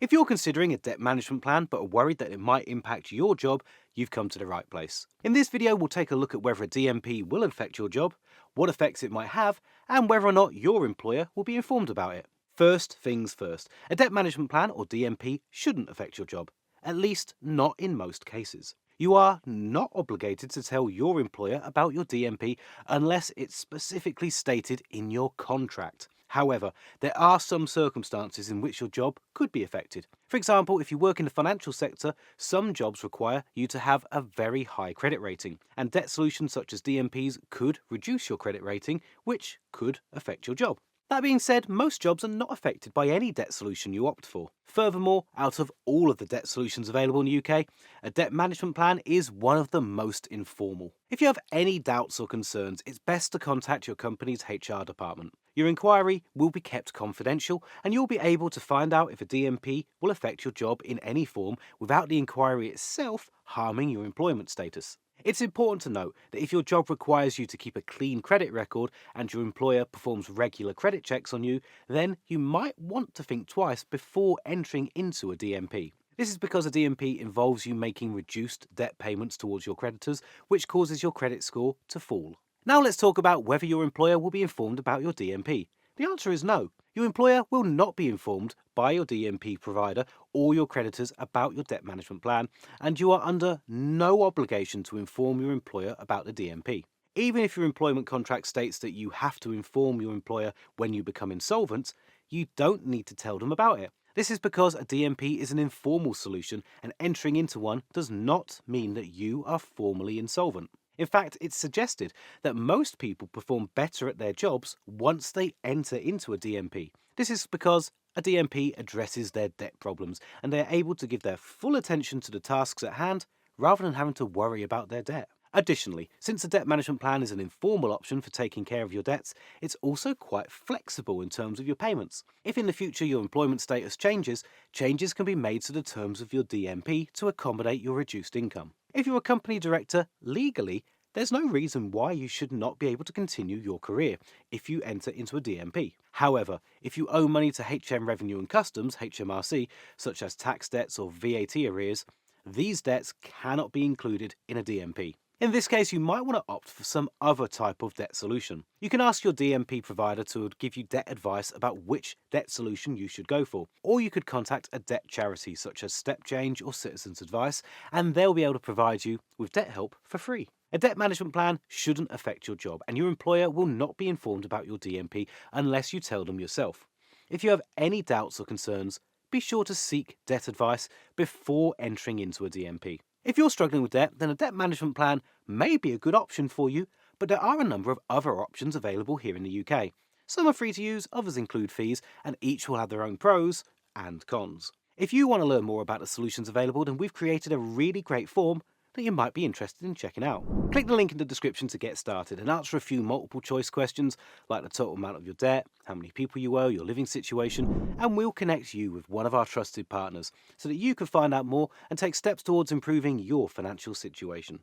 If you're considering a debt management plan but are worried that it might impact your job, you've come to the right place. In this video, we'll take a look at whether a DMP will affect your job, what effects it might have, and whether or not your employer will be informed about it. First things first, a debt management plan or DMP shouldn't affect your job, at least not in most cases. You are not obligated to tell your employer about your DMP unless it's specifically stated in your contract. However, there are some circumstances in which your job could be affected. For example, if you work in the financial sector, some jobs require you to have a very high credit rating, and debt solutions such as DMPs could reduce your credit rating, which could affect your job. That being said, most jobs are not affected by any debt solution you opt for. Furthermore, out of all of the debt solutions available in the UK, a debt management plan is one of the most informal. If you have any doubts or concerns, it's best to contact your company's HR department. Your inquiry will be kept confidential, and you'll be able to find out if a DMP will affect your job in any form without the inquiry itself harming your employment status. It's important to note that if your job requires you to keep a clean credit record and your employer performs regular credit checks on you, then you might want to think twice before entering into a DMP. This is because a DMP involves you making reduced debt payments towards your creditors, which causes your credit score to fall. Now let's talk about whether your employer will be informed about your DMP. The answer is no. Your employer will not be informed by your DMP provider or your creditors about your debt management plan, and you are under no obligation to inform your employer about the DMP. Even if your employment contract states that you have to inform your employer when you become insolvent, you don't need to tell them about it. This is because a DMP is an informal solution, and entering into one does not mean that you are formally insolvent. In fact, it's suggested that most people perform better at their jobs once they enter into a DMP. This is because a DMP addresses their debt problems and they are able to give their full attention to the tasks at hand rather than having to worry about their debt. Additionally, since a debt management plan is an informal option for taking care of your debts, it's also quite flexible in terms of your payments. If in the future your employment status changes, changes can be made to the terms of your DMP to accommodate your reduced income. If you're a company director, legally, there's no reason why you should not be able to continue your career if you enter into a DMP. However, if you owe money to HM Revenue and Customs, HMRC, such as tax debts or VAT arrears, these debts cannot be included in a DMP. In this case, you might want to opt for some other type of debt solution. You can ask your DMP provider to give you debt advice about which debt solution you should go for, or you could contact a debt charity such as Step Change or Citizens Advice, and they'll be able to provide you with debt help for free. A debt management plan shouldn't affect your job, and your employer will not be informed about your DMP unless you tell them yourself. If you have any doubts or concerns, be sure to seek debt advice before entering into a DMP. If you're struggling with debt, then a debt management plan may be a good option for you, but there are a number of other options available here in the UK. Some are free to use, others include fees, and each will have their own pros and cons. If you want to learn more about the solutions available, then we've created a really great form that you might be interested in checking out. Click the link in the description to get started and answer a few multiple choice questions like the total amount of your debt, how many people you owe, your living situation, and we'll connect you with one of our trusted partners so that you can find out more and take steps towards improving your financial situation.